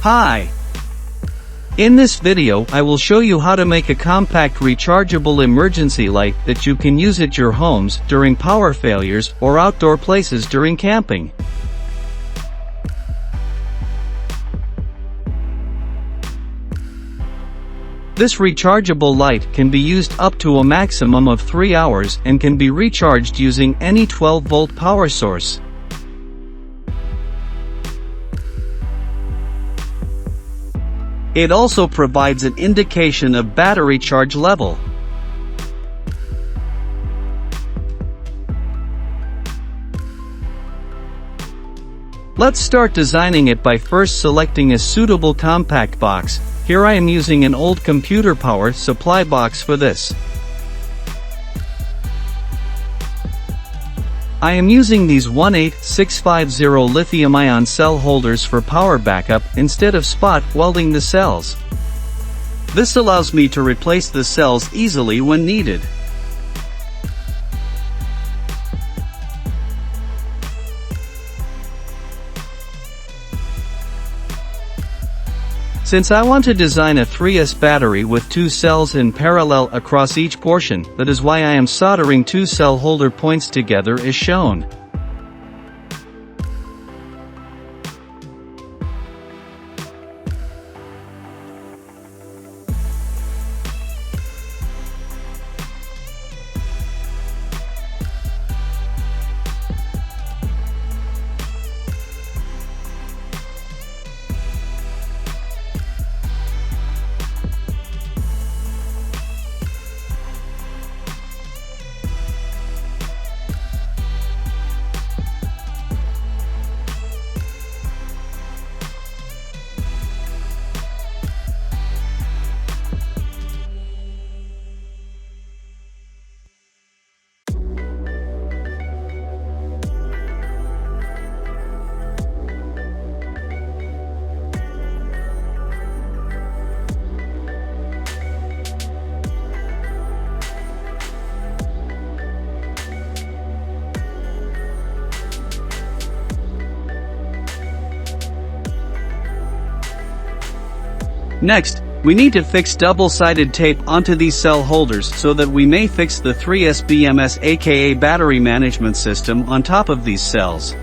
Hi! In this video I will show you how to make a compact rechargeable emergency light that you can use at your homes during power failures or outdoor places during camping. This rechargeable light can be used up to a maximum of 3 hours and can be recharged using any 12-volt power source. It also provides an indication of battery charge level. Let's start designing it by first selecting a suitable compact box. Here I am using an old computer power supply box for this. I am using these 18650 lithium-ion cell holders for power backup instead of spot welding the cells. This allows me to replace the cells easily when needed. Since I want to design a 3S battery with 2 cells in parallel across each portion, that is why I am soldering 2 cell holder points together as shown. Next, we need to fix double-sided tape onto these cell holders so that we may fix the 3S BMS aka battery management system on top of these cells.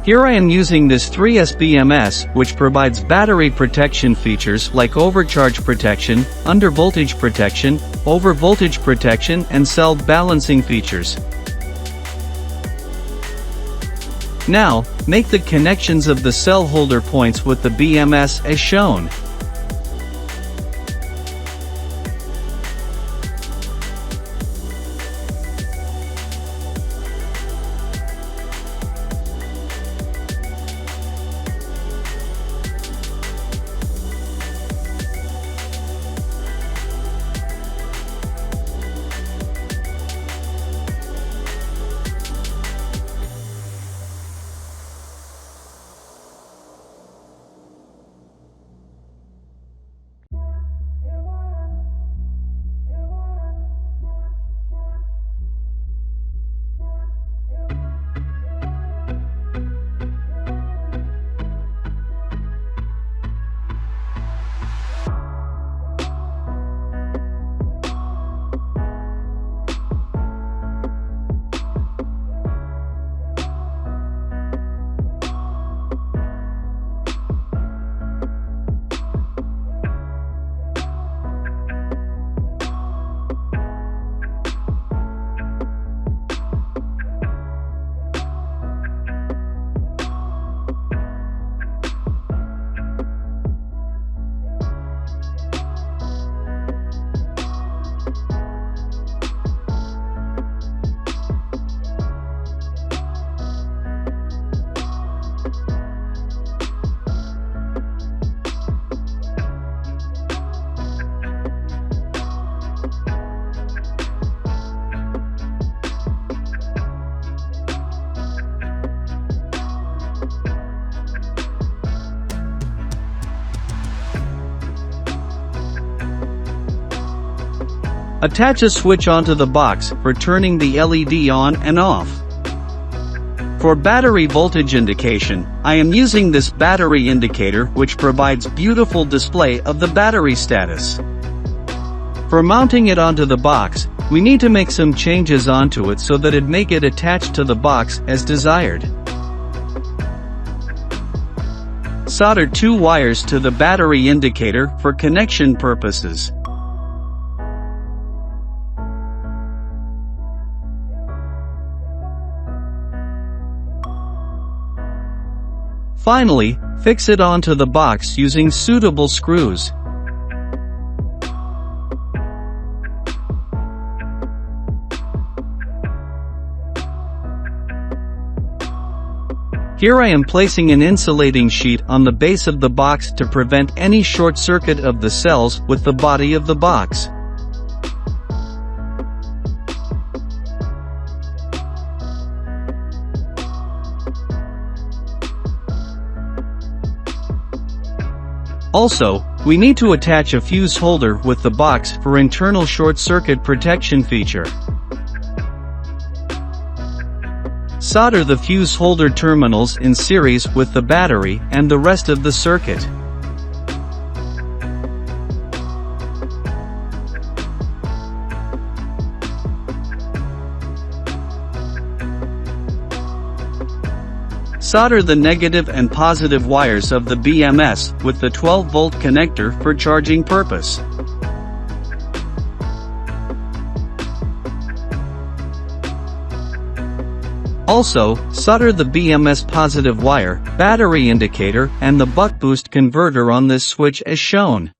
Here I am using this 3S BMS, which provides battery protection features like overcharge protection, undervoltage protection, overvoltage protection and cell balancing features. Now, make the connections of the cell holder points with the BMS as shown. Attach a switch onto the box for turning the LED on and off. For battery voltage indication, I am using this battery indicator which provides beautiful display of the battery status. For mounting it onto the box, we need to make some changes onto it so that it may get attached to the box as desired. Solder 2 wires to the battery indicator for connection purposes. Finally, fix it onto the box using suitable screws. Here I am placing an insulating sheet on the base of the box to prevent any short circuit of the cells with the body of the box. Also, we need to attach a fuse holder with the box for internal short circuit protection feature. Solder the fuse holder terminals in series with the battery and the rest of the circuit. Solder the negative and positive wires of the BMS with the 12-volt connector for charging purpose. Also, solder the BMS positive wire, battery indicator, and the buck boost converter on this switch as shown.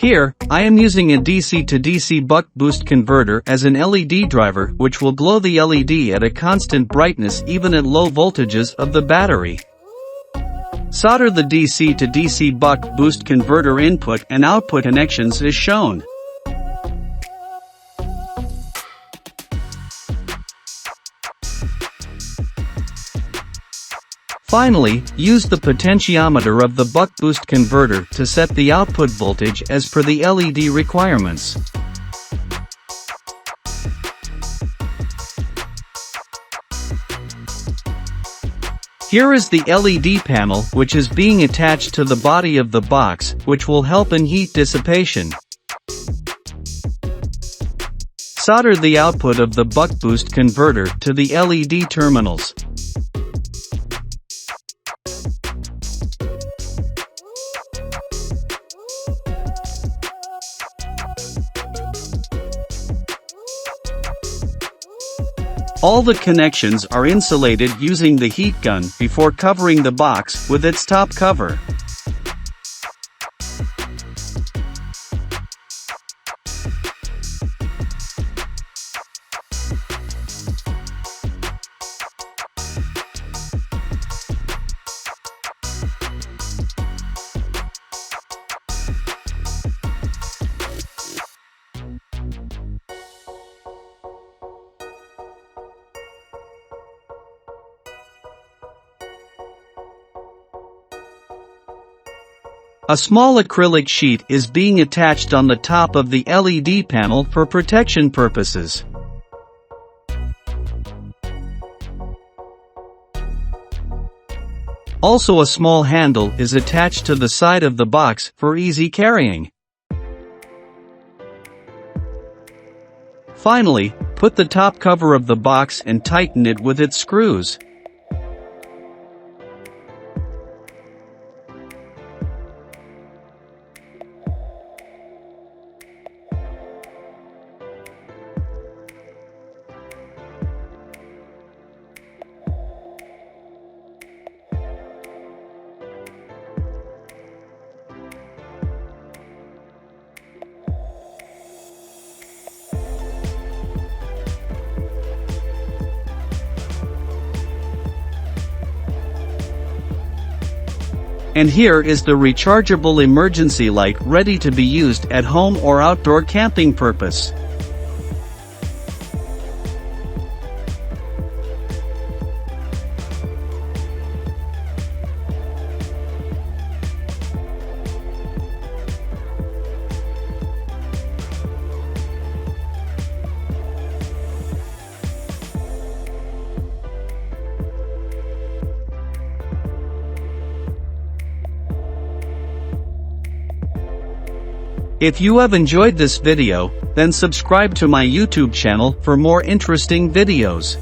Here, I am using a DC to DC buck boost converter as an LED driver which will glow the LED at a constant brightness even at low voltages of the battery. Solder the DC to DC buck boost converter input and output connections as shown. Finally, use the potentiometer of the buck boost converter to set the output voltage as per the LED requirements. Here is the LED panel which is being attached to the body of the box, which will help in heat dissipation. Solder the output of the buck boost converter to the LED terminals. All the connections are insulated using the heat gun before covering the box with its top cover. A small acrylic sheet is being attached on the top of the LED panel for protection purposes. Also, a small handle is attached to the side of the box for easy carrying. Finally, put the top cover of the box and tighten it with its screws. And here is the rechargeable emergency light ready to be used at home or outdoor camping purpose. If you have enjoyed this video, then subscribe to my YouTube channel for more interesting videos.